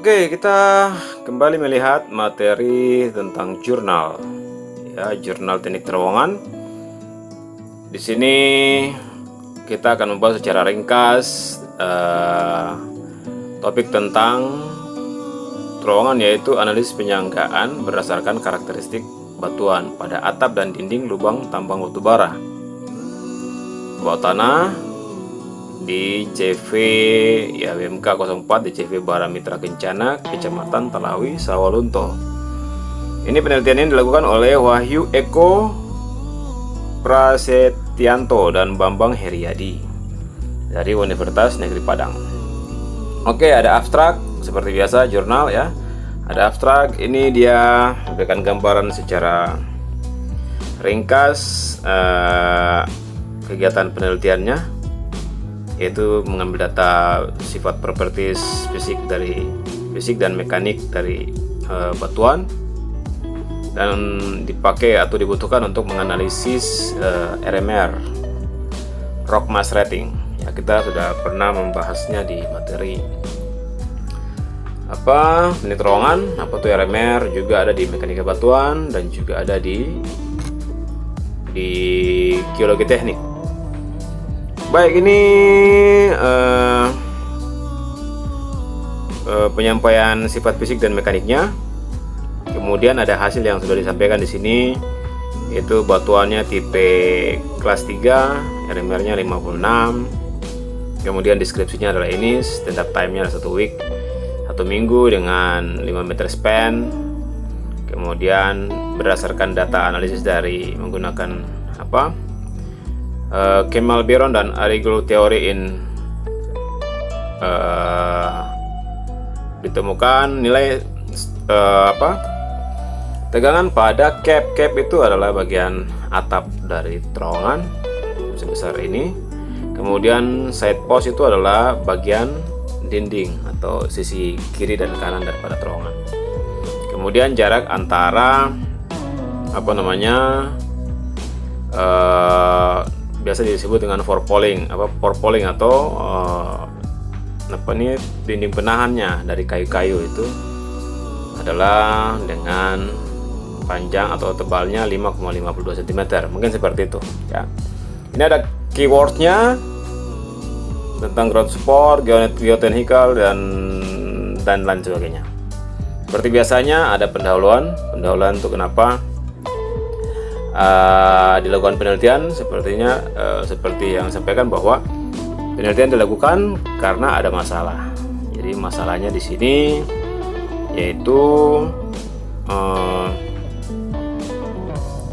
Oke, kita kembali melihat materi tentang jurnal. Ya, jurnal teknik terowongan. Di sini kita akan membahas secara ringkas topik tentang terowongan, yaitu analisis penyanggaan berdasarkan karakteristik batuan pada atap dan dinding lubang tambang batubara bawah tanah di CV ya WMK 04 di CV Baramitra Kencana, Kecamatan Talawi, Sawalunto. Ini penelitian ini dilakukan oleh Wahyu Eko Prasetyanto dan Bambang Heriadi dari Universitas Negeri Padang. Oke, ada abstrak seperti biasa jurnal ya. Ada abstrak, ini dia memberikan gambaran secara ringkas kegiatan penelitiannya, yaitu mengambil data sifat properties fisik dan mekanik dari batuan, dan dipakai atau dibutuhkan untuk menganalisis RMR, rock mass rating. Ya, kita sudah pernah membahasnya di materi teknik terowongan, apa tuh RMR, juga ada di mekanika batuan dan juga ada di geologi teknik. Baik, ini penyampaian sifat fisik dan mekaniknya. Kemudian ada hasil yang sudah disampaikan di sini, yaitu batuannya tipe kelas 3, RMR-nya 56. Kemudian deskripsinya adalah ini, stand-up time-nya 1 week, 1 minggu dengan 5 meter span. Kemudian berdasarkan data analisis dari menggunakan Kemal Biron dan Arrigolo Theory ditemukan nilai tegangan pada cap itu adalah bagian atap dari terowongan sebesar ini. Kemudian side post itu adalah bagian dinding atau sisi kiri dan kanan daripada terowongan. Kemudian jarak antara biasa disebut dengan forepolling atau dinding penahannya dari kayu-kayu itu adalah dengan panjang atau tebalnya 5,52 cm, mungkin seperti itu ya. Ini ada keywordnya tentang ground support, geotechnical dan lain sebagainya. Seperti biasanya ada pendahuluan untuk kenapa dilakukan penelitian. Seperti yang sampaikan bahwa penelitian dilakukan karena ada masalah. Jadi masalahnya di sini yaitu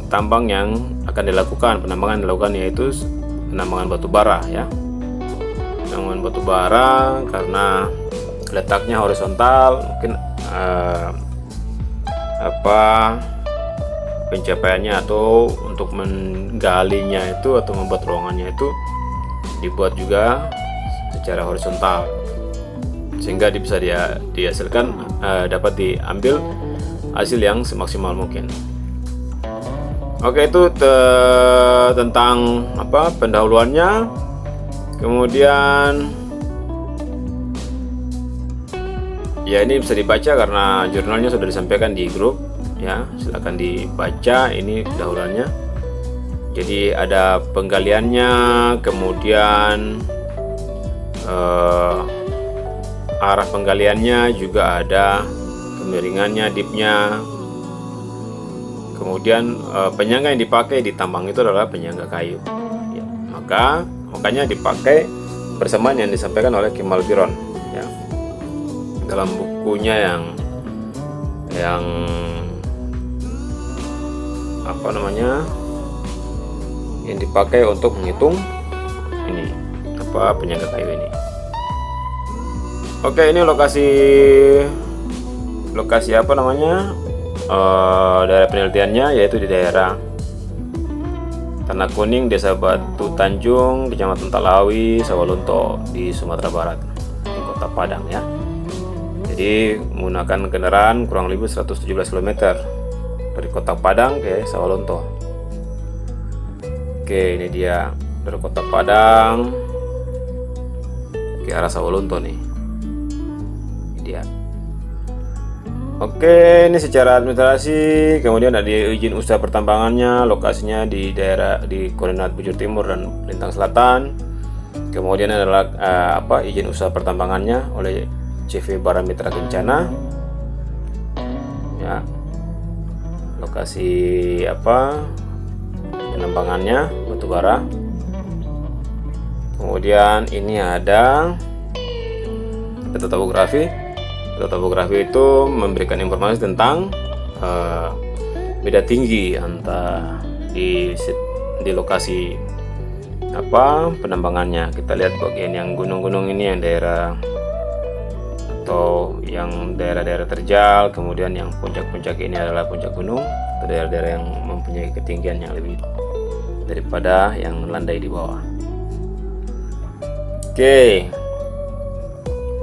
penambangan yang dilakukan yaitu penambangan batu bara ya. Penambangan batu bara karena letaknya horizontal, mungkin pencapaiannya atau untuk menggalinya itu atau membuat ruangannya itu dibuat juga secara horizontal, sehingga bisa dihasilkan dapat diambil hasil yang semaksimal mungkin. Oke, itu tentang pendahuluannya. Kemudian ya, ini bisa dibaca karena jurnalnya sudah disampaikan di grup ya, silakan dibaca ini pendahuluannya. Jadi ada penggaliannya, kemudian arah penggaliannya, juga ada kemiringannya, dipnya. Kemudian penyangga yang dipakai di tambang itu adalah penyangga kayu ya, makanya dipakai persamaan yang disampaikan oleh Kemal Biron ya, dalam bukunya yang dipakai untuk menghitung ini penyangga kayu ini. Oke, ini lokasi daerah penelitiannya, yaitu di daerah Tanah Kuning, Desa Batu Tanjung, Kecamatan Talawi, Sawalunto di Sumatera Barat, di Kota Padang ya. Jadi menggunakan kendaraan kurang lebih 117 km dari Kota Padang ke Sawalunto. Oke, ini dia dari Kota Padang ke arah Sawalunto nih. Ini dia. Oke, ini secara administrasi, kemudian ada izin usaha pertambangannya, lokasinya di koordinat Bujur Timur dan Lintang Selatan. Kemudian adalah izin usaha pertambangannya oleh CV Bara Mitra Kencana. Ya. Lokasi penambangannya batu bara. Kemudian ini ada peta topografi. Peta topografi itu memberikan informasi tentang beda tinggi antara di lokasi penambangannya. Kita lihat bagian yang gunung-gunung ini, yang daerah atau yang daerah-daerah terjal, kemudian yang puncak-puncak ini adalah puncak gunung atau daerah-daerah yang mempunyai ketinggian yang lebih daripada yang landai di bawah. Oke.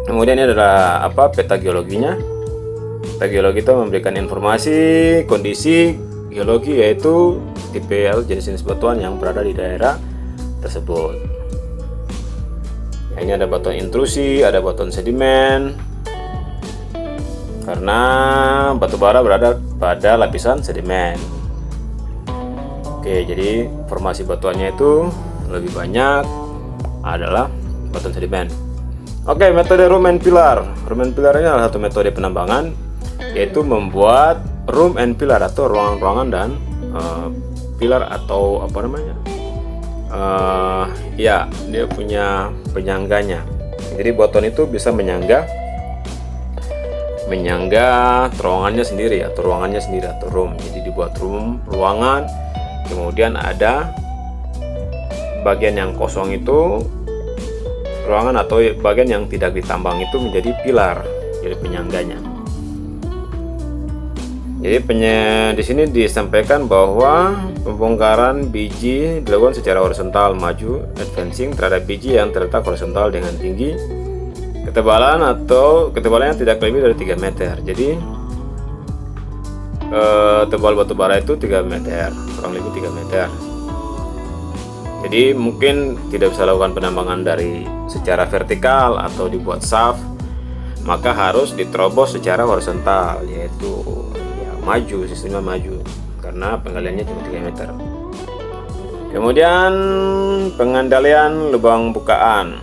Kemudian ini adalah peta geologinya. Peta geologi itu memberikan informasi kondisi geologi, yaitu tipe atau jenis-jenis batuan yang berada di daerah tersebut. Ini ada batuan intrusi, ada batuan sedimen, karena batu bara berada pada lapisan sedimen. Oke, jadi formasi batuannya itu lebih banyak adalah batuan sedimen. Oke, metode room and pillar. Room and pillar ini adalah satu metode penambangan, yaitu membuat room and pillar atau ruangan-ruangan dan pilar atau dia punya penyangganya. Jadi batuan itu bisa menyangga terowongannya sendiri atau ruangannya sendiri atau room. Jadi dibuat ruangan, kemudian ada bagian yang kosong itu ruangan, atau bagian yang tidak ditambang itu menjadi pilar, jadi penyangganya. Jadi di sini disampaikan bahwa pembongkaran biji dilakukan secara horizontal maju, advancing terhadap biji yang terletak horizontal dengan tinggi ketebalannya tidak lebih dari 3 meter. Jadi tebal batu bara itu 3 meter, kurang lebih 3 meter. Jadi mungkin tidak bisa lakukan penambangan secara vertikal atau dibuat shaft, maka harus diterobos secara horizontal, yaitu maju, sistemnya maju, karena penggaliannya cuma 3 meter. Kemudian pengendalian lubang bukaan.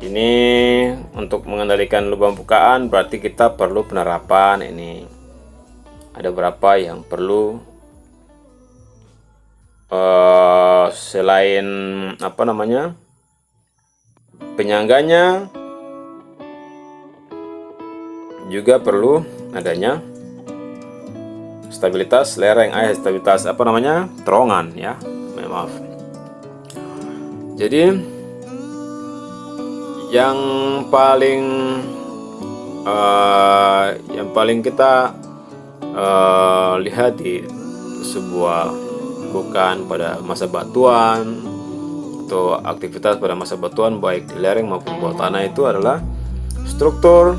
Ini untuk mengendalikan lubang bukaan berarti kita perlu penerapan. Ini ada berapa yang perlu selain penyangganya, juga perlu adanya stabilitas lereng, stabilitas terowongan ya. Maaf. Jadi yang paling kita lihat di sebuah bukan pada masa batuan atau aktivitas pada masa batuan, baik di lereng maupun bawah tanah, itu adalah struktur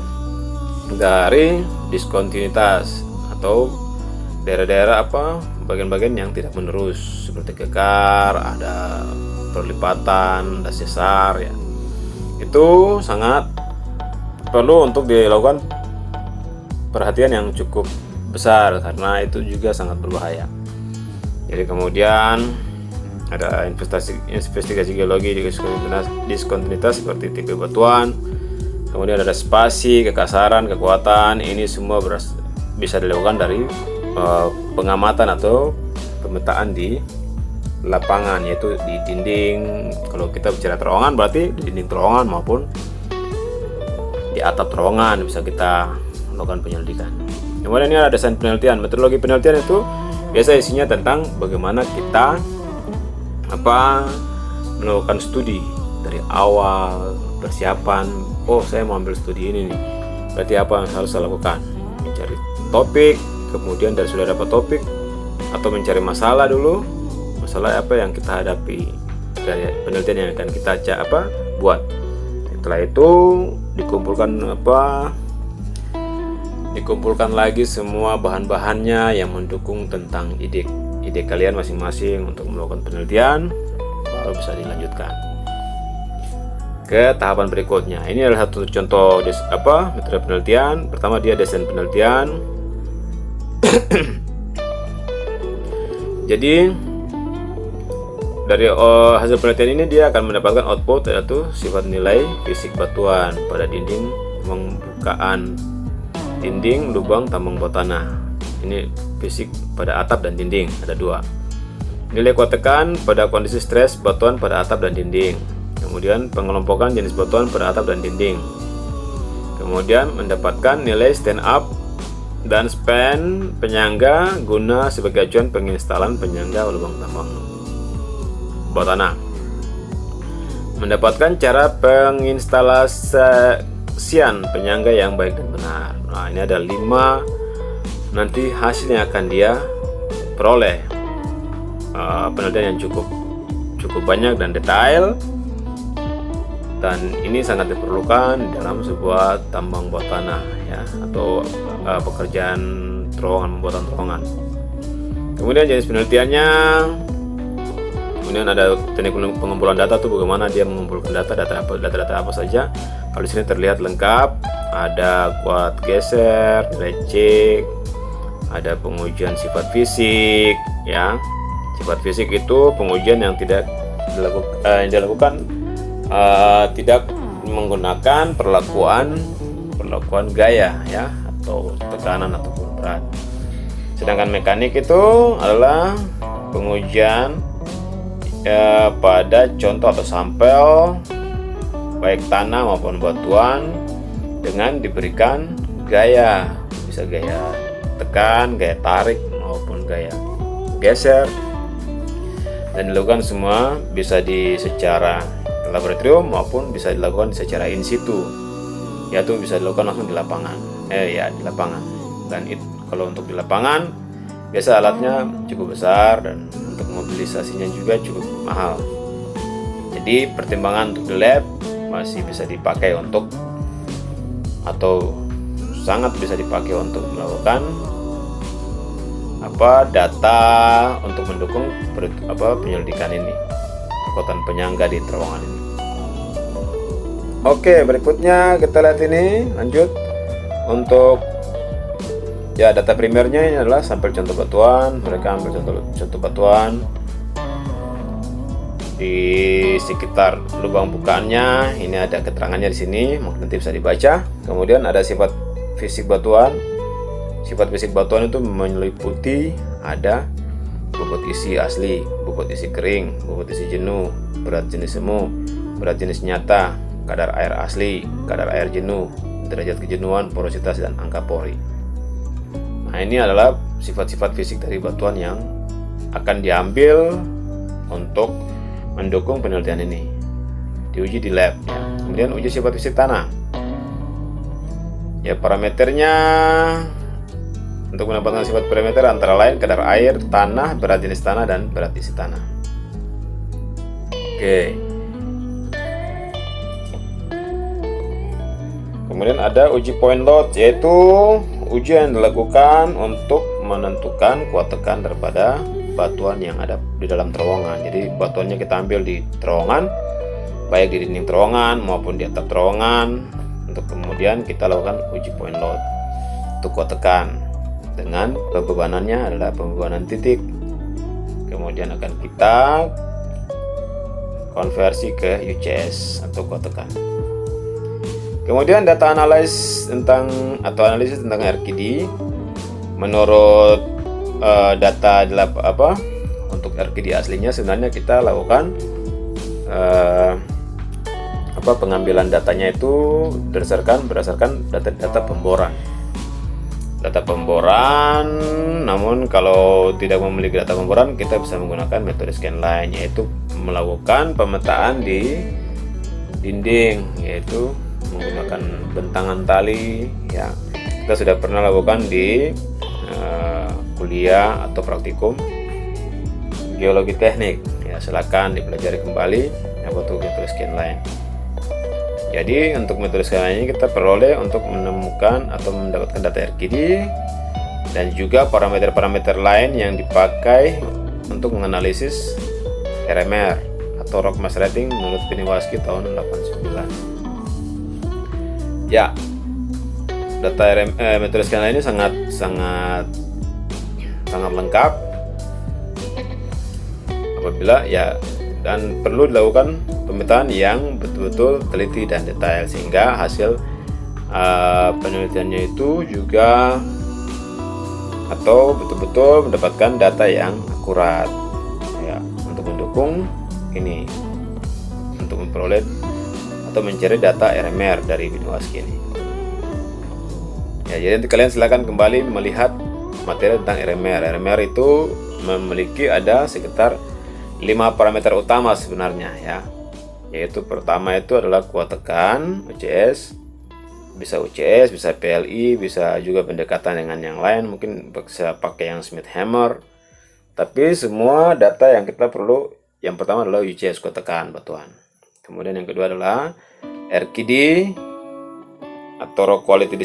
dari diskontinuitas atau daerah-daerah bagian-bagian yang tidak menerus, seperti kekar, ada perlipatan, ada sesar ya. Itu sangat perlu untuk dilakukan perhatian yang cukup besar, karena itu juga sangat berbahaya. Jadi kemudian ada investigasi geologi diskontinuitas seperti tipe batuan, kemudian ada spasi, kekasaran, kekuatan. Ini semua bisa dilakukan dari pengamatan atau pemetaan di lapangan, yaitu di dinding. Kalau kita bicara terowongan berarti di dinding terowongan maupun di atap terowongan bisa kita melakukan penyelidikan. Kemudian ini ada desain penelitian. Metodologi penelitian itu biasa isinya tentang bagaimana kita melakukan studi dari awal, persiapan. Oh, saya mau ambil studi ini nih, berarti apa yang harus saya lakukan? Mencari topik, kemudian dari sudah dapat topik, atau mencari masalah dulu, masalah apa yang kita hadapi dari penelitian yang akan kita buat. Setelah itu dikumpulkan lagi semua bahan-bahannya yang mendukung tentang ide kalian masing-masing untuk melakukan penelitian, baru bisa dilanjutkan. ke tahapan berikutnya. Ini adalah satu contoh metode penelitian. Pertama dia desain penelitian. Jadi dari hasil penelitian ini dia akan mendapatkan output, yaitu sifat nilai fisik batuan pada dinding, pembukaan dinding, lubang tambang bawah tanah. Ini fisik pada atap dan dinding, ada dua. Nilai kuat tekan pada kondisi stres batuan pada atap dan dinding. Kemudian pengelompokan jenis batuan pada atap dan dinding. Kemudian mendapatkan nilai stand up dan span penyangga guna sebagai acuan penginstalan penyangga lubang tambang bawah tanah. Mendapatkan cara penginstalasian penyangga yang baik dan benar. Nah, ini ada 5 nanti hasilnya akan dia peroleh. Penelitian yang cukup banyak dan detail, dan ini sangat diperlukan dalam sebuah tambang bawah tanah ya, atau pekerjaan terowongan, pembuatan terowongan. Kemudian jenis penelitiannya, kemudian ada teknik pengumpulan data tuh, bagaimana dia mengumpulkan data apa saja. Kalau di sini terlihat lengkap, ada kuat geser, nilai cek, ada pengujian sifat fisik ya. Sifat fisik itu pengujian yang tidak dilakukan tidak menggunakan perlakuan gaya ya, atau tekanan ataupun berat. Sedangkan mekanik itu adalah pengujian pada contoh atau sampel baik tanah maupun batuan dengan diberikan gaya, bisa gaya tekan, gaya tarik maupun gaya geser, dan dilakukan semua bisa secara laboratorium maupun bisa dilakukan secara in situ, yaitu bisa dilakukan langsung di lapangan. Di lapangan. Dan kalau untuk di lapangan biasa alatnya cukup besar dan untuk mobilisasinya juga cukup mahal. Jadi pertimbangan untuk di lab masih bisa dipakai atau sangat bisa dipakai untuk melakukan data untuk mendukung penyelidikan ini, kekuatan penyangga di terowongan ini. Oke, berikutnya kita lihat ini, lanjut untuk data primernya. Ini adalah sampel contoh batuan. Mereka ambil contoh batuan di sekitar lubang bukaannya. Ini ada keterangannya di sini, mungkin nanti bisa dibaca. Kemudian ada sifat fisik batuan. Sifat fisik batuan itu meliputi ada bobot isi asli, bobot isi kering, bobot isi jenuh, berat jenis semu, berat jenis nyata, kadar air asli, kadar air jenuh, derajat kejenuhan, porositas, dan angka pori. Nah, ini adalah sifat-sifat fisik dari batuan yang akan diambil untuk mendukung penelitian ini, diuji di lab ya. Kemudian uji sifat fisik tanah ya, parameternya untuk mendapatkan sifat parameter antara lain kadar air, tanah, berat jenis tanah, dan berat isi tanah. Oke. Kemudian ada uji point load, yaitu uji yang dilakukan untuk menentukan kuat tekan daripada batuan yang ada di dalam terowongan. Jadi batuannya kita ambil di terowongan, baik di dinding terowongan maupun di atap terowongan, untuk kemudian kita lakukan uji point load untuk kuat tekan, dengan pembebanannya adalah pembebanan titik. Kemudian akan kita konversi ke UCS atau kuat tekan. Kemudian data analisis tentang RKD. Menurut data untuk RKD aslinya, sebenarnya kita lakukan pengambilan datanya itu berdasarkan data pemboran. Namun kalau tidak memiliki data pemboran, kita bisa menggunakan metode scan line, yaitu melakukan pemetaan di dinding, yaitu menggunakan bentangan tali ya. Kita sudah pernah lakukan di kuliah atau praktikum geologi teknik ya, silakan dipelajari kembali metode scan line. Jadi untuk metode scan line ini kita peroleh untuk menemukan atau mendapatkan data RKD dan juga parameter-parameter lain yang dipakai untuk menganalisis RMR atau rock mass rating menurut Piniewski tahun 89. Ya, data metode scanner ini sangat lengkap apabila ya, dan perlu dilakukan pemetaan yang betul-betul teliti dan detail sehingga hasil penelitiannya itu juga atau betul-betul mendapatkan data yang akurat ya, untuk mendukung ini, untuk memperoleh atau mencari data RMR dari Piniewski ini ya. Jadi nanti kalian silakan kembali melihat materi tentang RMR. RMR itu memiliki ada sekitar 5 parameter utama sebenarnya ya, yaitu pertama itu adalah kuat tekan UCS, bisa PLI, bisa juga pendekatan dengan yang lain, mungkin bisa pakai yang Smith Hammer. Tapi semua data yang kita perlu, yang pertama adalah UCS, kuat tekan batuan. Kemudian yang kedua adalah RQD atau Rock Quality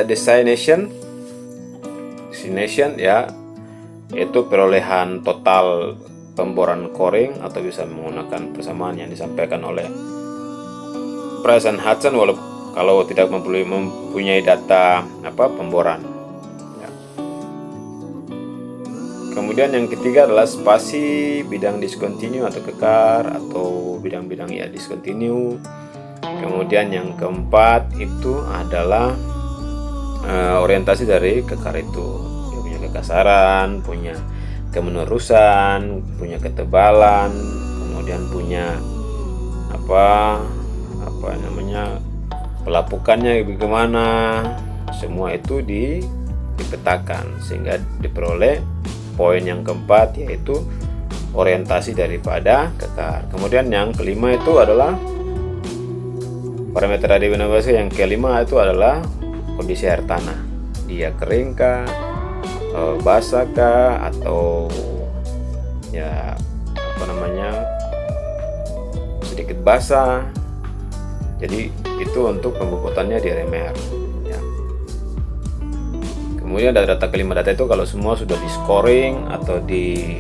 Designation ya, yaitu perolehan total pemboran coring, atau bisa menggunakan persamaan yang disampaikan oleh Price and Hudson kalau tidak mempunyai data pemboran ya. Kemudian yang ketiga adalah spasi bidang discontinue atau kekar, atau bidang-bidang ya discontinue. Kemudian yang keempat itu adalah orientasi dari kekar itu, dia punya kekasaran, punya kemenerusan, punya ketebalan, kemudian punya pelapukannya bagaimana, semua itu dipetakan sehingga diperoleh poin yang keempat, yaitu orientasi daripada kekar. Kemudian yang kelima itu adalah parameter radioinovasi. Yang kelima itu adalah kondisi air tanah, dia keringkah, basahkah, atau ya sedikit basah. Jadi itu untuk pembukutannya di RMR ya. Kemudian data kelima data itu kalau semua sudah di scoring atau di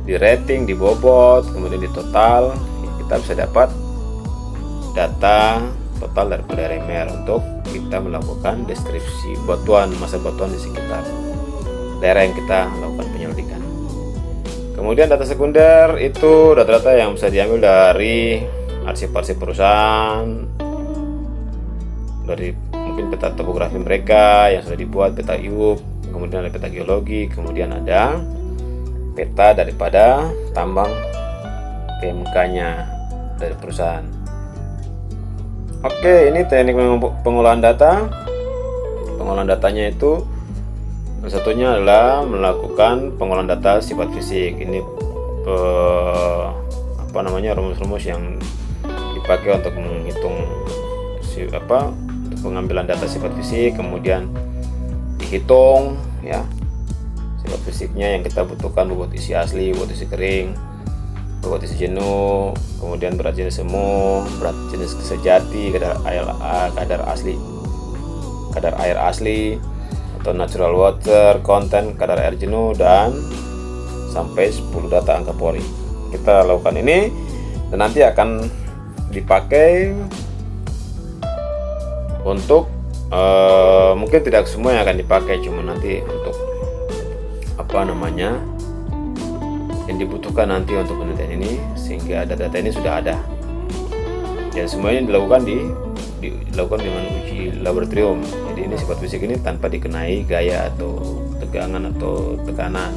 di rating, di bobot, kemudian di total ya, kita bisa dapat data total daripada RMR untuk kita melakukan deskripsi batuan, masa batuan di sekitar daerah yang kita lakukan penyelidikan. Kemudian data sekunder itu data-data yang bisa diambil dari arsip-arsip perusahaan, dari mungkin peta topografi mereka yang sudah dibuat, peta IUP, kemudian ada peta geologi, kemudian ada peta daripada tambang PMK-nya dari perusahaan. Oke, ini teknik pengolahan data. Pengolahan datanya itu salah satunya adalah melakukan pengolahan data sifat fisik. Ini rumus-rumus yang dipakai untuk menghitung untuk pengambilan data sifat fisik, kemudian dihitung ya sifat fisiknya yang kita butuhkan, bobot isi asli, bobot isi kering, bobot isi jenuh, kemudian berat jenis semu, berat jenis sejati, kadar air asli atau natural water content, kadar air jenuh, dan sampai 10 data angka pori. Kita lakukan ini dan nanti akan dipakai untuk mungkin tidak semua yang akan dipakai, cuma nanti untuk yang dibutuhkan nanti untuk penelitian ini, sehingga data-data ini sudah ada dan semuanya dilakukan dengan uji laboratorium. Jadi ini sifat fisik ini tanpa dikenai gaya atau tegangan atau tekanan.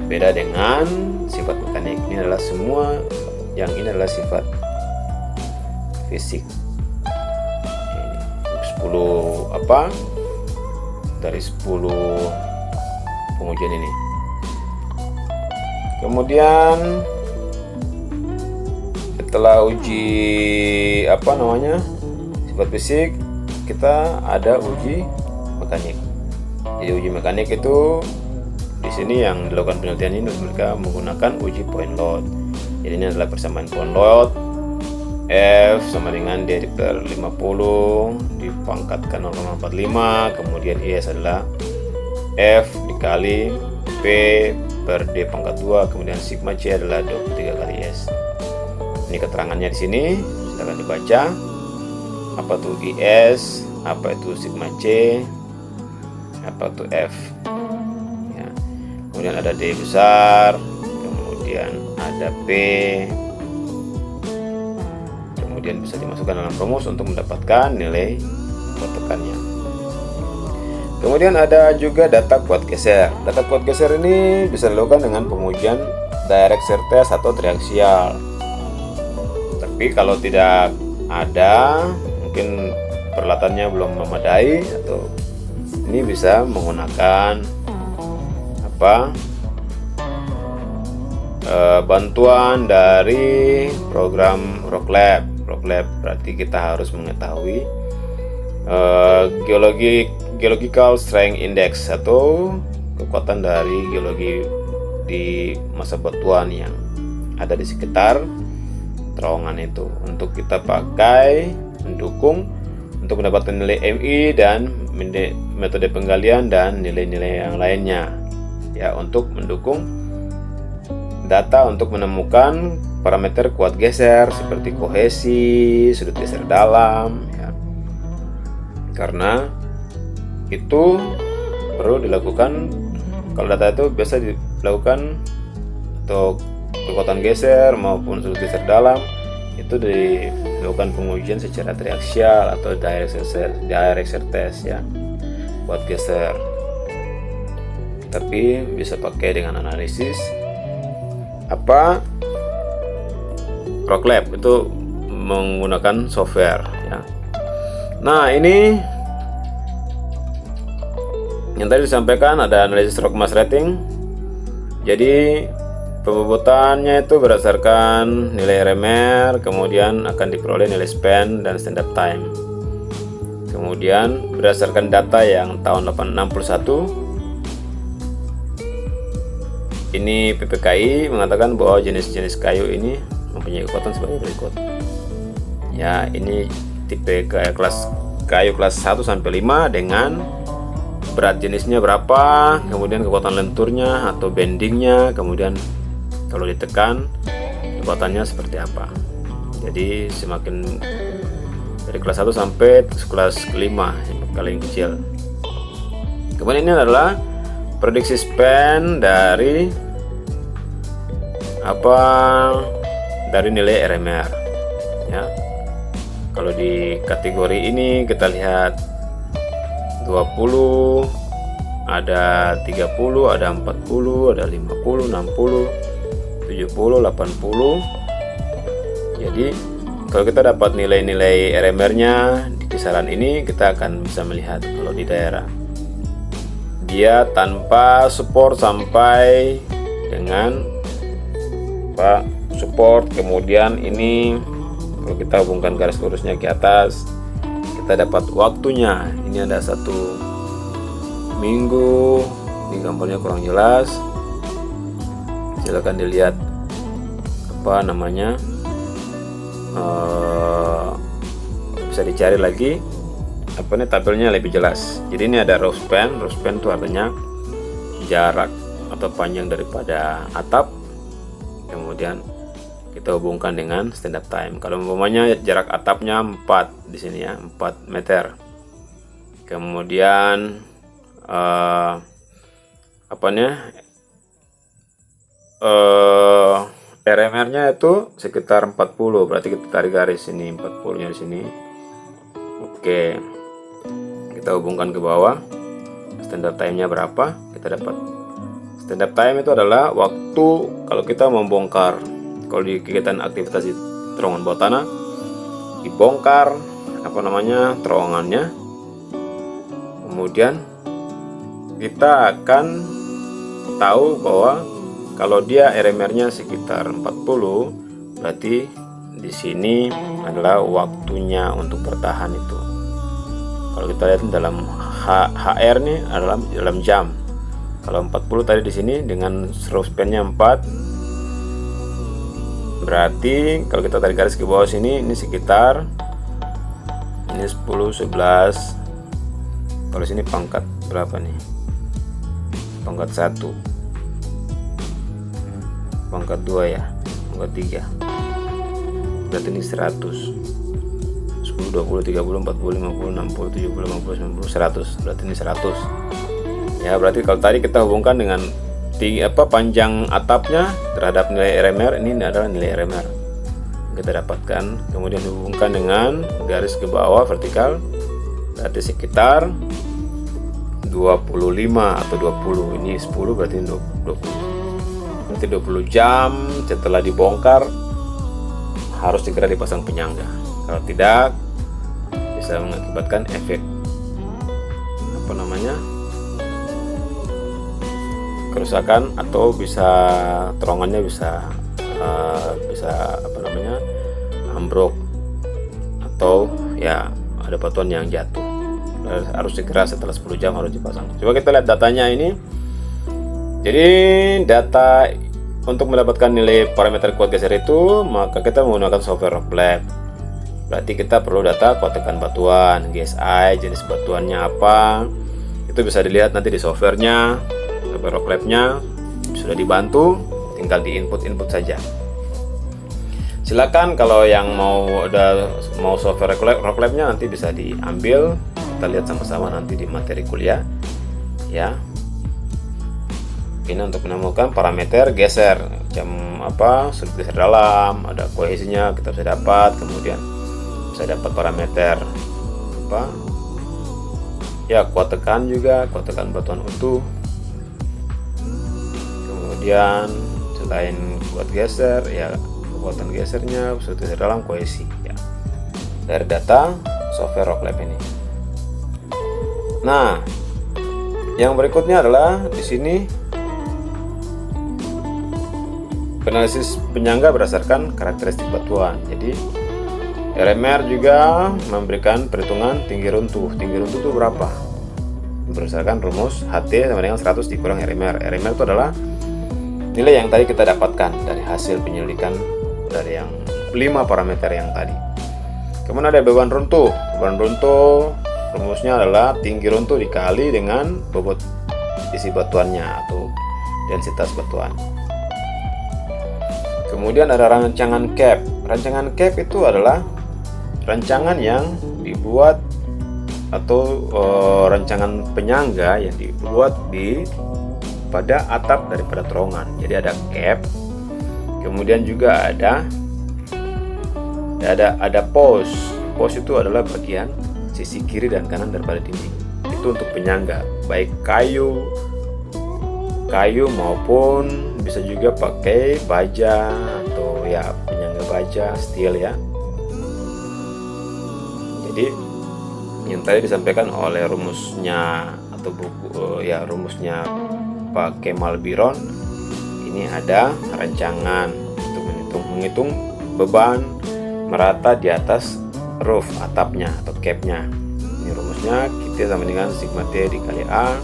Beda dengan sifat mekanik, ini adalah semua yang ini adalah sifat fisik. Ini 10 dari 10 pengujian ini. Kemudian setelah uji sifat fisik, kita ada uji mekanik. Jadi uji mekanik itu di sini yang dilakukan penelitian ini mereka menggunakan uji point load. Jadi ini adalah persamaan point load, F sama dengan D per 50 dipangkatkan 0,45, kemudian IS adalah F dikali P per D pangkat 2, kemudian sigma C adalah 23 kali S. Ini keterangannya di sini, silakan dibaca. Apa itu IS, apa itu sigma C, apa itu F. Ya. Kemudian ada D besar, kemudian ada P, kemudian bisa dimasukkan dalam rumus untuk mendapatkan nilai kuat tekannya. Kemudian ada juga data kuat geser. Data kuat geser ini bisa dilakukan dengan pengujian direct shear test atau triaksial. Tapi kalau tidak ada, mungkin peralatannya belum memadai, atau ini bisa menggunakan bantuan dari program ROCLab. ROCLab berarti kita harus mengetahui geological strength index atau kekuatan dari geologi di masa batuan yang ada di sekitar terowongan itu, untuk kita pakai mendukung untuk mendapatkan nilai MI dan metode penggalian dan nilai-nilai yang lainnya, ya, untuk mendukung data untuk menemukan parameter kuat geser seperti kohesi, sudut geser dalam, ya. Karena itu perlu dilakukan, kalau data itu biasa dilakukan, atau kekuatan geser maupun sudut geser dalam itu dilakukan pengujian secara triaksial atau direct shear test, ya, kuat geser. Tapi bisa pakai dengan analisis ROCLab, itu menggunakan software, ya. Nah, ini yang tadi disampaikan ada analisis rock mass rating. Jadi pembobotannya itu berdasarkan nilai RMR, kemudian akan diperoleh nilai span dan stand up time. Kemudian berdasarkan data yang tahun 861, ini PPKI mengatakan bahwa jenis-jenis kayu ini mempunyai kekuatan sebagai berikut. Ya, ini tipe kayu kelas 1 sampai 5 dengan berat jenisnya berapa, kemudian kekuatan lenturnya atau bendingnya, kemudian kalau ditekan kekuatannya seperti apa. Jadi semakin dari kelas 1 sampai kelas 5 yang paling kecil. Kemudian ini adalah prediksi span dari nilai RMR, ya. Kalau di kategori ini kita lihat 20, ada 30, ada 40, ada 50, 60, 70, 80. Jadi kalau kita dapat nilai-nilai RMR-nya di kisaran ini, kita akan bisa melihat kalau di daerah dia tanpa support sampai dengan support, kemudian ini kalau kita hubungkan garis lurusnya ke atas, kita dapat waktunya. Ini ada 1 minggu, ini gambarnya kurang jelas, silakan dilihat bisa dicari lagi tabelnya lebih jelas. Jadi ini ada roof span itu artinya jarak atau panjang daripada atap, kemudian kita hubungkan dengan stand up time. Kalau umpamanya jarak atapnya 4 di sini, ya, 4 meter. Kemudian RMR-nya itu sekitar 40, berarti kita tarik garis ini 40-nya di sini. Oke. Kita hubungkan ke bawah. Stand up time-nya berapa? Kita dapat stand up time itu adalah waktu kalau kita membongkar. Kalau di kegiatan aktivitas di terowongan bawah tanah, dibongkar terowongannya, kemudian kita akan tahu bahwa kalau dia RMR-nya sekitar 40, berarti di sini adalah waktunya untuk bertahan itu. Kalau kita lihat dalam HR nih adalah dalam jam. Kalau 40 tadi di sini dengan roof span-nya 4, berarti kalau kita tarik garis ke bawah sini, ini sekitar ini 10, 11. Kalau sini pangkat berapa nih? Pangkat 1. pangkat 2 ya, pangkat 3. Berarti ini 100. 10, 20, 30, 40, 50, 60, 70, 50, 90, 100. Berarti ini 100. Ya, berarti kalau tadi kita hubungkan dengan panjang atapnya terhadap nilai RMR, ini adalah nilai RMR kita dapatkan. Kemudian hubungkan dengan garis ke bawah vertikal, berarti sekitar 25 atau 20. Ini 10 berarti 20. Nanti 20 jam setelah dibongkar harus segera dipasang penyangga. Kalau tidak bisa mengakibatkan efek kerusakan, atau bisa terowongannya bisa ambruk, atau ya ada batuan yang jatuh. Harus segera setelah 10 jam harus dipasang. Coba kita lihat datanya ini. Jadi data untuk mendapatkan nilai parameter kuat geser itu, maka kita menggunakan software Rocklab. Berarti kita perlu data kuat tekan batuan, GSI, jenis batuannya apa. Itu bisa dilihat nanti di softwarenya, software Rocklab-nya sudah dibantu, tinggal di input saja. Silakan kalau yang mau software Rocklab-nya nanti bisa diambil, kita lihat sama-sama nanti di materi kuliah ya. Ini untuk menemukan parameter geser, sudut geser dalam, ada kohesinya kita bisa dapat, kemudian bisa dapat parameter kuat tekan juga, kuat tekan batuan utuh. Kemudian selain kuat geser ya, kekuatan gesernya, sudut geser dalam, kohesi ya, dari data software Rocklab ini. Nah, yang berikutnya adalah di sini penalisis penyangga berdasarkan karakteristik batuan. Jadi RMR juga memberikan perhitungan tinggi runtuh. Tinggi runtuh itu berapa? Berdasarkan rumus HT sama dengan 100 dikurang RMR. RMR itu adalah nilai yang tadi kita dapatkan dari hasil penyelidikan dari yang 5 parameter yang tadi. Kemudian ada beban runtuh. Beban runtuh rumusnya adalah tinggi runtuh dikali dengan bobot isi batuannya atau densitas batuan. Kemudian ada rancangan cap. Rancangan cap itu adalah rancangan yang dibuat atau rancangan penyangga yang dibuat pada atap daripada terowongan. Jadi ada cap. Kemudian juga ada pos. Pos itu adalah bagian sisi kiri dan kanan daripada dinding. Itu untuk penyangga, baik kayu maupun bisa juga pakai baja atau ya penyangga baja steel ya. Jadi yang tadi disampaikan oleh rumusnya atau rumusnya Pak Kemal Biron, ini ada rancangan untuk menghitung beban merata di atas roof atapnya atau capnya. Ini rumusnya kita sama dengan sigma T dikali A.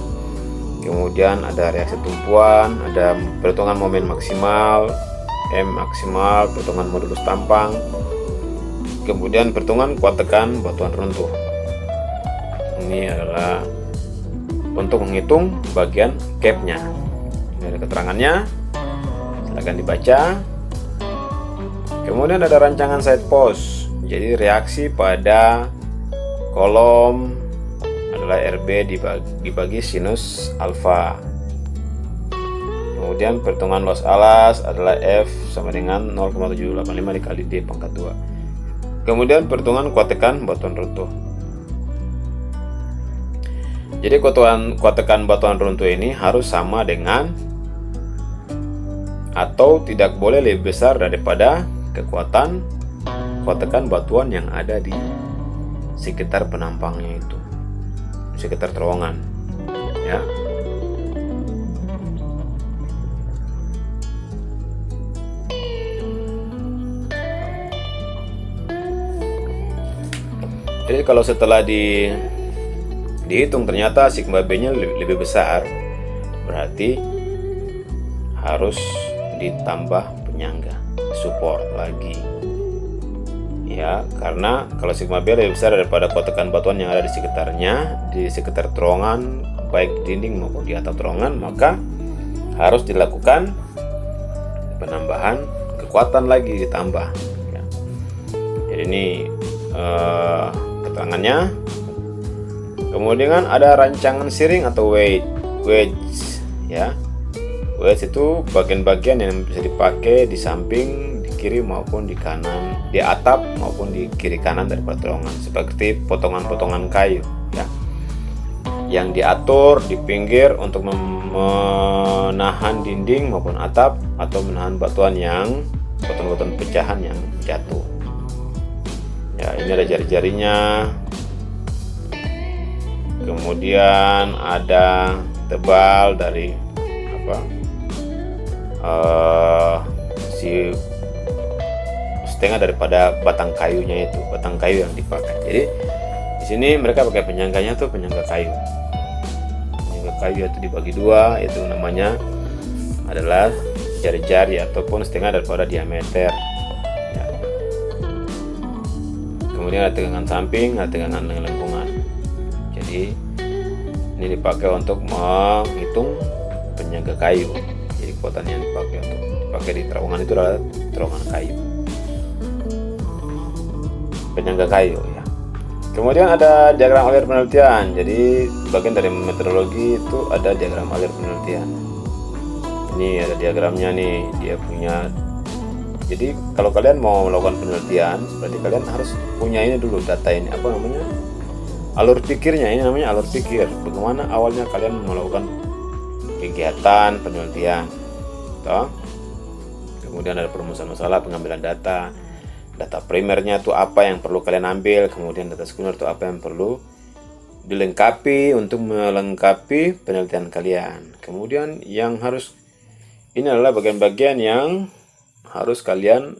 Kemudian ada reaksi tumpuan, ada perhitungan momen maksimal, M maksimal, perhitungan modulus tampang, kemudian perhitungan kuat tekan batuan runtuh. Ini adalah untuk menghitung bagian capnya. Ini ada keterangannya, silakan dibaca. Kemudian ada rancangan side post. Jadi reaksi pada kolom adalah RB dibagi sinus alfa. Kemudian perhitungan loss alas adalah F sama dengan 0,785 dikali D pangkat 2. Kemudian perhitungan kuat tekan batuan runtuh. Jadi kuat tekan batuan runtuh ini harus sama dengan atau tidak boleh lebih besar daripada kekuatan kuat tekan batuan yang ada di sekitar penampangnya itu, sekitar terowongan ya. Jadi kalau setelah dihitung ternyata sigma B-nya lebih besar, berarti harus ditambah penyangga, support lagi. Ya, karena kalau sigma B lebih besar daripada kuat tekan batuan yang ada di sekitarnya, di sekitar terowongan, baik dinding maupun di atap terowongan, maka harus dilakukan penambahan kekuatan lagi ditambah ya. Jadi ini keterangannya. Kemudian ada rancangan siring atau wedge ya. Wedge itu bagian-bagian yang bisa dipakai di samping, di kiri maupun di kanan, di atap maupun di kiri kanan daripada terowongan, seperti potongan-potongan kayu ya, yang diatur di pinggir untuk menahan dinding maupun atap atau menahan batuan yang batuan-batuan pecahan yang jatuh. Ya, ini ada jari-jarinya. Kemudian ada tebal dari si setengah daripada batang kayunya, itu batang kayu yang dipakai. Jadi di sini mereka pakai penyangganya tuh penyangga kayu. Penyangga kayu itu dibagi dua, itu namanya adalah jari-jari ataupun setengah daripada diameter. Ya. Kemudian ada tegangan samping, ada tegangan lengkungan. Jadi ini dipakai untuk menghitung penyangga kayu. Jadi kekuatan yang dipakai di terowongan itu adalah terowongan kayu, penyangga kayu ya. Kemudian ada diagram alir penelitian. Jadi bagian dari meteorologi itu ada diagram alir penelitian. Ini ada diagramnya nih, dia punya. Jadi kalau kalian mau melakukan penelitian, berarti kalian harus punya ini dulu, data ini apa namanya, alur pikirnya. Ini namanya alur pikir, bagaimana awalnya kalian melakukan kegiatan penelitian toh. Kemudian ada perumusan masalah, pengambilan data primernya itu apa yang perlu kalian ambil, kemudian data sekunder itu apa yang perlu dilengkapi untuk melengkapi penelitian kalian. Kemudian yang harus, ini adalah bagian-bagian yang harus kalian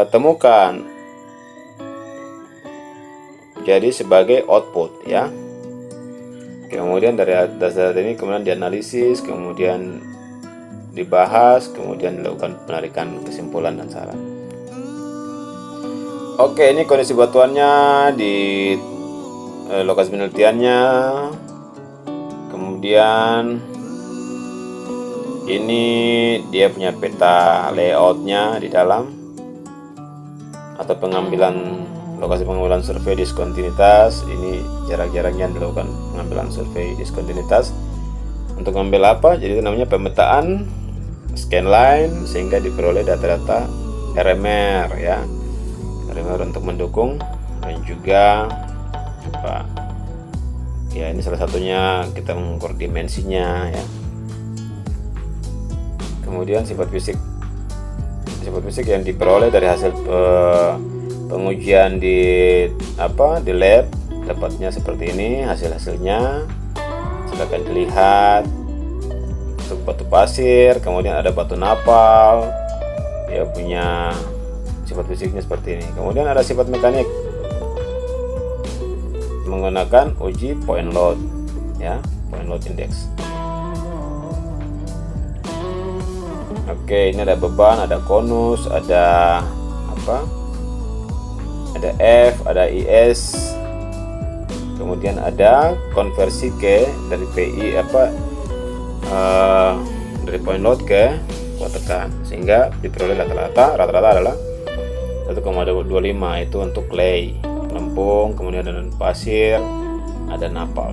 temukan jadi sebagai output ya. Kemudian dari data ini kemudian dianalisis, kemudian dibahas, kemudian dilakukan penarikan kesimpulan dan saran. Oke, ini kondisi batuannya di lokasi penelitiannya. Kemudian ini dia punya peta layoutnya di dalam, atau lokasi pengambilan survei diskontinuitas. Ini jarak-jarak yang dilakukan pengambilan survei diskontinuitas untuk mengambil apa? Jadi itu namanya pemetaan scanline, sehingga diperoleh data-data RMR ya. RMR untuk mendukung, dan juga apa ya, ini salah satunya kita mengukur dimensinya ya. Kemudian sifat fisik yang diperoleh dari hasil pengujian di lab, dapatnya seperti ini hasilnya. Silakan dilihat. Untuk batu pasir, kemudian ada batu napal, dia punya sifat fisiknya seperti ini. Kemudian ada sifat mekanik menggunakan uji point load ya, point load index. Oke, ini ada beban, ada konus, ada ada F, ada IS, kemudian ada konversi dari PI dari point load ke kuat tekan, sehingga diperoleh rata-rata adalah 1,25. itu untuk clay, lempung, kemudian ada pasir, ada napal.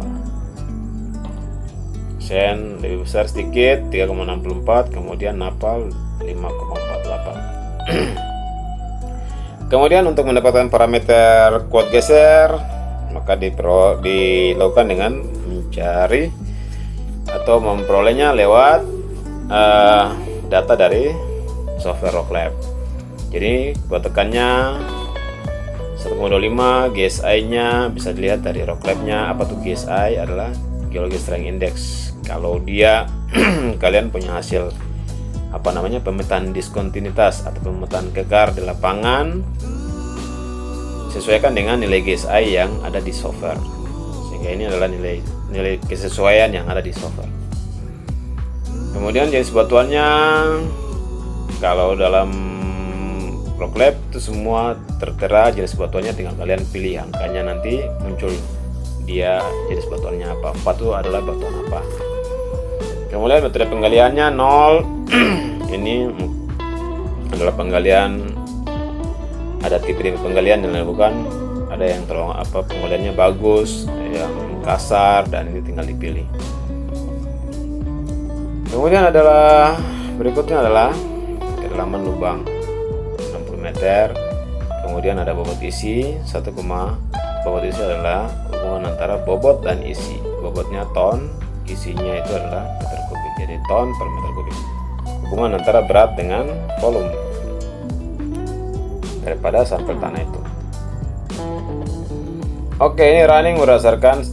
Sand lebih besar sedikit 3,64, kemudian napal 5,48. Kemudian untuk mendapatkan parameter kuat geser, maka dilakukan dengan mencari atau memperolehnya lewat data dari software Rocklab. Jadi kuat tekannya 1,25, GSI-nya bisa dilihat dari Rocklab-nya. Apa tuh GSI? Adalah Geologic Strength Index. Kalau dia kalian punya hasil pemetaan diskontinuitas atau pemetaan kekar di lapangan, sesuaikan dengan nilai GSI yang ada di software. Sehingga ini adalah nilai kesesuaian yang ada di software. Kemudian jenis batuannya, kalau dalam Rocklab itu semua tertera jenis batuannya, tinggal kalian pilih angkanya, nanti muncul dia jenis batuannya apa itu adalah batuan apa. Kemudian metode penggaliannya 0 ini adalah penggalian, ada tipe penggalian yang dilakukan, ada yang penggaliannya bagus, yang kasar, dan ini tinggal dipilih. Kemudian berikutnya adalah kedalaman lubang 60 meter. Kemudian ada bobot isi bobot isi adalah hubungan antara bobot dan isi. Bobotnya ton, isinya itu adalah meter kubik, jadi ton per meter kubik. Hubungan antara berat dengan volume daripada sampel tanah itu. Oke, ini running berdasarkan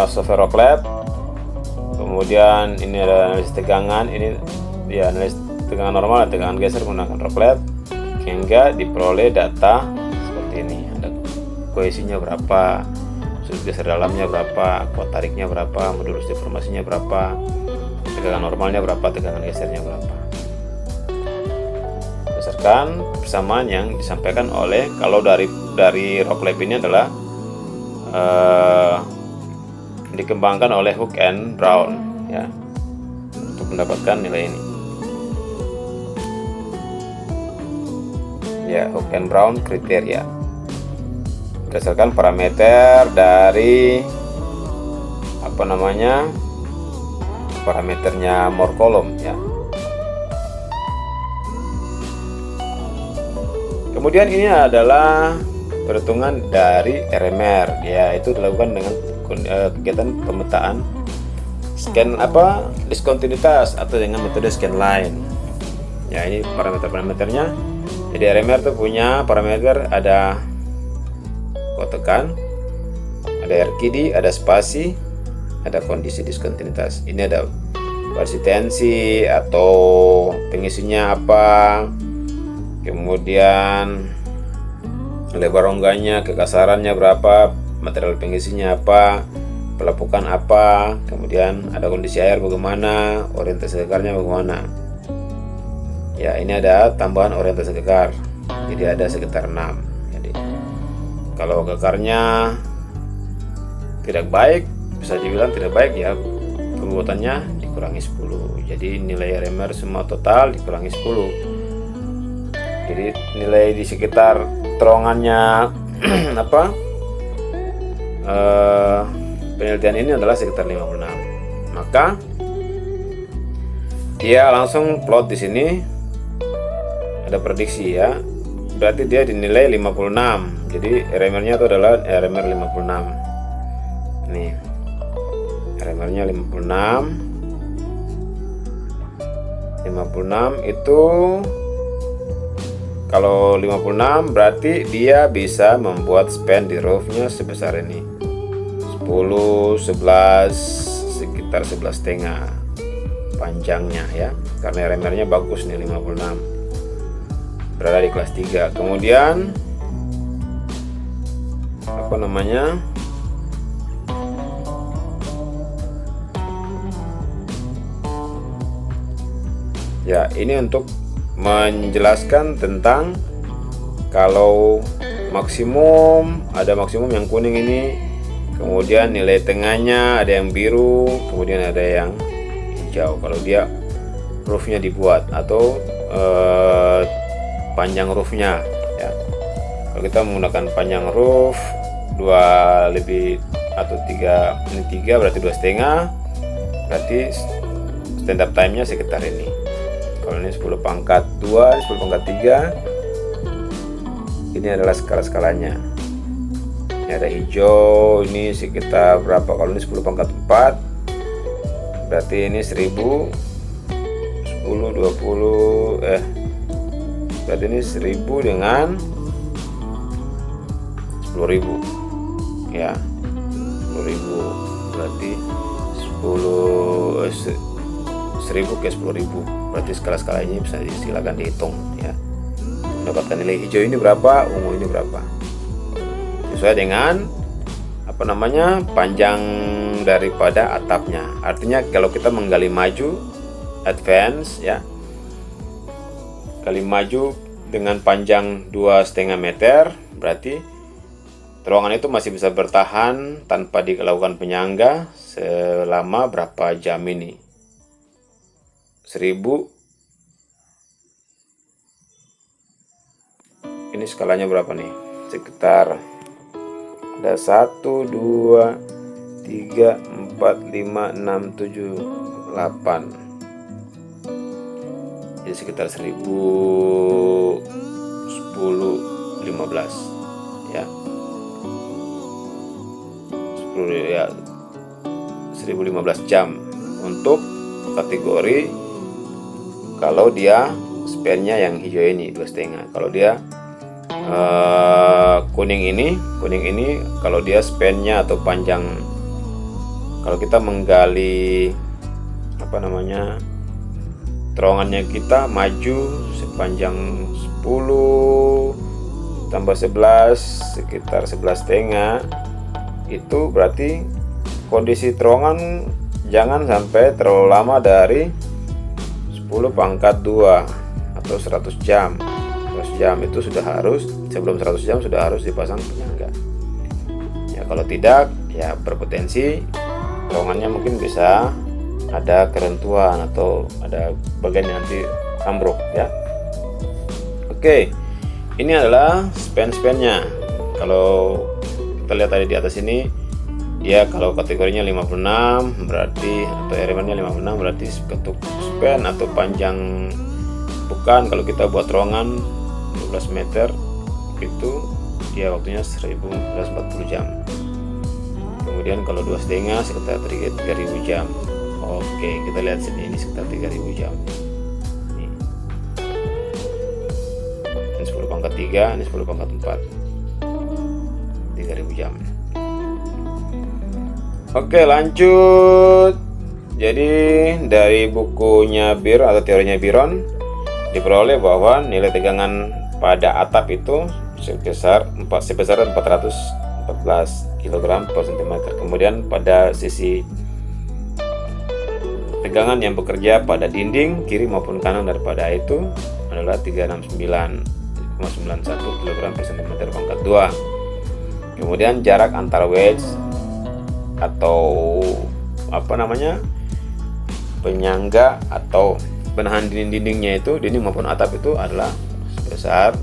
software Rocklab. Kemudian ini ada analisis tegangan, ini ya analisis tegangan normal dan tegangan geser menggunakan Rocklab, hingga diperoleh data seperti ini. Ada koesinya berapa, sudut geser dalamnya berapa, kuat tariknya berapa, modulus deformasinya berapa, tegangan normalnya berapa, tegangan gesernya berapa. Berdasarkan persamaan yang disampaikan oleh, kalau dari Rocklab ini adalah dikembangkan oleh Hook and Brown ya, untuk mendapatkan nilai ini. Ya, Hook and Brown kriteria berdasarkan parameter dari parameternya Moore column ya. Kemudian ini adalah perhitungan dari RMR ya, itu dilakukan dengan kegiatan pemetaan diskontinuitas atau dengan metode scan line ya. Ini parameternya. Jadi RMR itu punya parameter, ada kuat tekan, ada RKD, ada spasi, ada kondisi diskontinuitas. Ini ada tensi atau pengisinya apa, kemudian lebar rongganya, kekasarannya berapa, material pengisinya apa, pelepukan apa, kemudian ada kondisi air bagaimana, orientasi kekarnya bagaimana. Ya, ini ada tambahan orientasi kekar, jadi ada sekitar 6. Jadi kalau kekarnya tidak baik, bisa dibilang tidak baik ya, kekuatannya dikurangi 10. Jadi nilai RMR semua total dikurangi 10. Jadi nilai di sekitar terowongannya penelitian ini adalah sekitar 56. Maka dia langsung plot di sini, ada prediksi ya, berarti dia dinilai 56. Jadi RMR-nya itu adalah RMR 56. Nih, RMR-nya 56 itu, kalau 56 berarti dia bisa membuat span di roofnya sebesar ini 10, 11, sekitar 11,5 panjangnya ya, karena RMR-nya bagus nih 56, berada di kelas 3. Kemudian ya, ini untuk menjelaskan tentang kalau maksimum, ada maksimum yang kuning ini, kemudian nilai tengahnya ada yang biru, kemudian ada yang hijau kalau dia roofnya dibuat atau panjang roofnya ya. Kalau kita menggunakan panjang roof 2 lebih atau 3, ini 3 berarti 2,5, berarti stand up time nya sekitar ini. Kalau ini 10 pangkat 2, 10 pangkat 3, ini adalah skala-skalanya. Ini ada hijau, ini sekitar berapa, kalau ini 10 pangkat 4 berarti ini 1000, 10, 20, berarti ini 1000 dengan 10.000 ya, 10.000 berarti 1000 ke 10.000, berarti skala-skala ini bisa silakan dihitung ya, mendapatkan nilai hijau ini berapa, ungu ini berapa, sesuai dengan panjang daripada atapnya. Artinya kalau kita menggali maju advance ya, kali maju dengan panjang 2,5 meter, berarti terowongan itu masih bisa bertahan tanpa dilakukan penyangga selama berapa jam ini, 1000 ini skalanya berapa nih? Sekitar ada 1, 2, 3, 4, 5, 6, 7, 8. Jadi sekitar 1010 15 ya. 1015 jam untuk kategori kalau dia span-nya yang hijau ini 2,5. Kalau dia kuning ini kalau dia span-nya atau panjang, kalau kita menggali terowongannya kita maju sepanjang 10 tambah 11 sekitar 11,5, itu berarti kondisi terowongan jangan sampai terlalu lama dari 10⁻² atau 100 jam. 100 jam itu sudah harus, sebelum 100 jam sudah harus dipasang penyangga. Ya kalau tidak ya berpotensi terowongannya mungkin bisa ada kerentuan atau ada bagian yang nanti ambruk ya. Oke, ini adalah span-nya. Kalau kita lihat tadi di atas ini, ya kalau kategorinya 56 berarti, atau RMR-nya 56 berarti untuk span atau panjang bukan. Kalau kita buat terowongan 12 meter itu dia waktunya 1140 jam. Kemudian kalau 2,5 sekitar 3000 jam. Oke, kita lihat sini, ini sekitar 3000 jam. Ini 10⁻3, ini 10⁻4, 3000 jam. Oke, lanjut. Jadi dari bukunya Byron atau teorinya Byron diperoleh bahwa nilai tegangan pada atap itu sebesar 414 kg per cm. Kemudian pada sisi tegangan yang bekerja pada dinding kiri maupun kanan daripada itu adalah 369,91 kg per cm pangkat 2. Kemudian jarak antar wedge atau penyangga atau penahan dinding-dindingnya itu, dinding maupun atap itu adalah sebesar,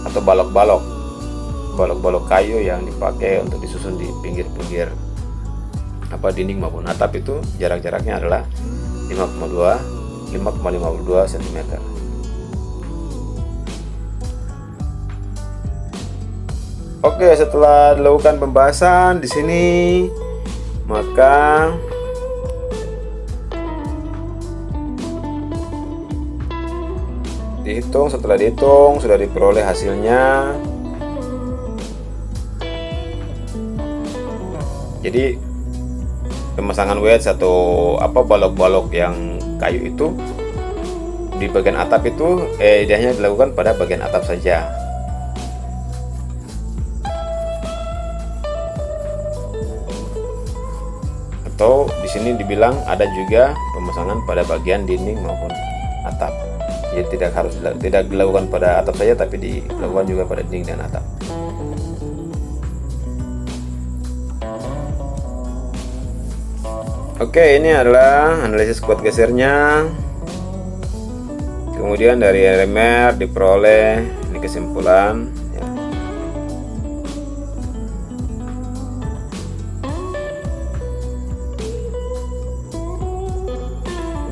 atau balok-balok kayu yang dipakai untuk disusun di pinggir-pinggir dinding maupun atap itu jarak-jaraknya adalah 5,52 cm. Oke, setelah dilakukan pembahasan di sini, maka dihitung. Setelah dihitung sudah diperoleh hasilnya. Jadi pemasangan wedge atau balok-balok yang kayu itu di bagian atap itu idenya dilakukan pada bagian atap saja. Atau di sini dibilang ada juga pemasangan pada bagian dinding maupun atap. Jadi tidak dilakukan pada atap saja, tapi dilakukan juga pada dinding dan atap. Oke, ini adalah analisis kuat gesernya. Kemudian dari RMR diperoleh ini kesimpulan ya.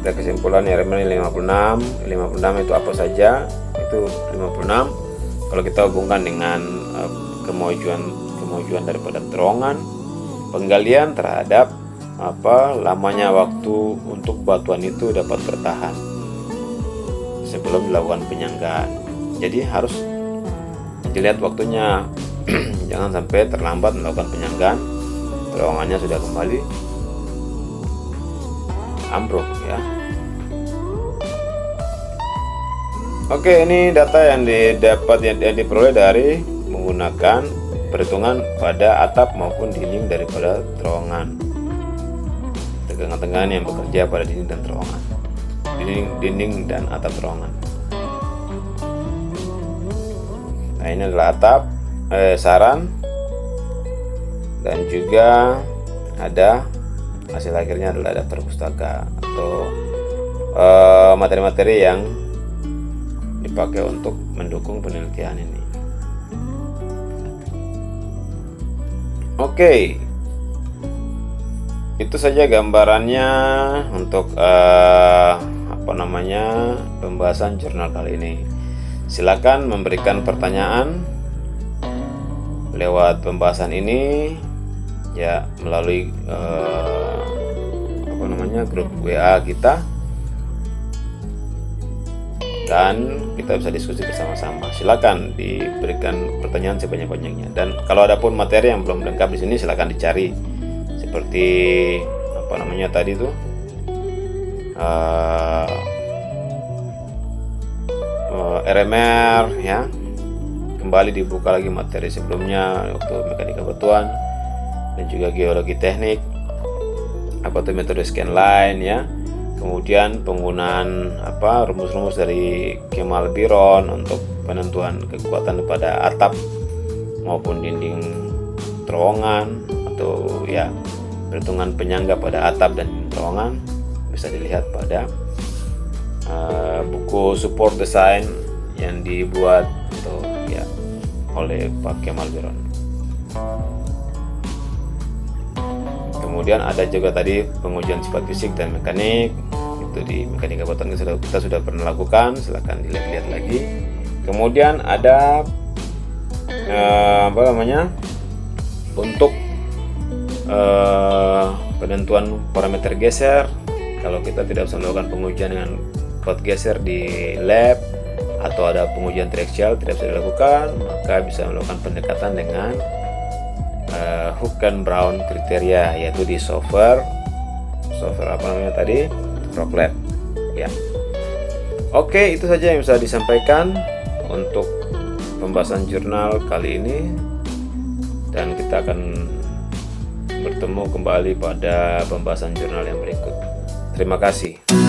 Kita kesimpulan RMR 56 itu apa saja? Itu 56. Kalau kita hubungkan dengan kemajuan daripada terowongan, penggalian terhadap lamanya waktu untuk batuan itu dapat bertahan sebelum dilakukan penyanggaan. Jadi harus dilihat waktunya. Jangan sampai terlambat melakukan penyanggaan, terowongannya sudah kembali ambruk ya. Oke, ini data yang diperoleh dari menggunakan perhitungan pada atap maupun dinding daripada terowongan. Tegangan-tegangan yang bekerja pada dinding dan terowongan, dinding dan atap terowongan. Nah, ini adalah atap saran, dan juga ada hasil akhirnya adalah daftar pustaka atau materi-materi yang dipakai untuk mendukung penelitian ini. Oke, itu saja gambarannya untuk pembahasan jurnal kali ini. Silakan memberikan pertanyaan lewat pembahasan ini ya, melalui grup WA kita, dan kita bisa diskusi bersama-sama. Silakan diberikan pertanyaan sebanyak-banyaknya, dan kalau ada pun materi yang belum lengkap di sini silakan dicari, seperti tadi tuh RMR ya, kembali dibuka lagi materi sebelumnya waktu mekanika batuan, dan juga geologi teknik, metode scan line ya. Kemudian penggunaan rumus-rumus dari Kemal Biron untuk penentuan kekuatan pada atap maupun dinding terowongan, atau ya perhitungan penyangga pada atap dan terowongan, bisa dilihat pada buku support design yang dibuat oleh Pak Kemal Biron. Kemudian ada juga tadi pengujian sifat fisik dan mekanik, itu di mekanika batuan kita sudah pernah lakukan, silahkan dilihat-lihat lagi. Kemudian ada untuk penentuan parameter geser. Kalau kita tidak bisa melakukan pengujian dengan pot geser di lab, atau ada pengujian triaxial tidak bisa dilakukan, maka bisa melakukan pendekatan dengan Hook and Brown kriteria, yaitu di software Rocklab ya. Oke, itu saja yang bisa disampaikan untuk pembahasan jurnal kali ini, dan kita akan bertemu kembali pada pembahasan jurnal yang berikut. Terima kasih.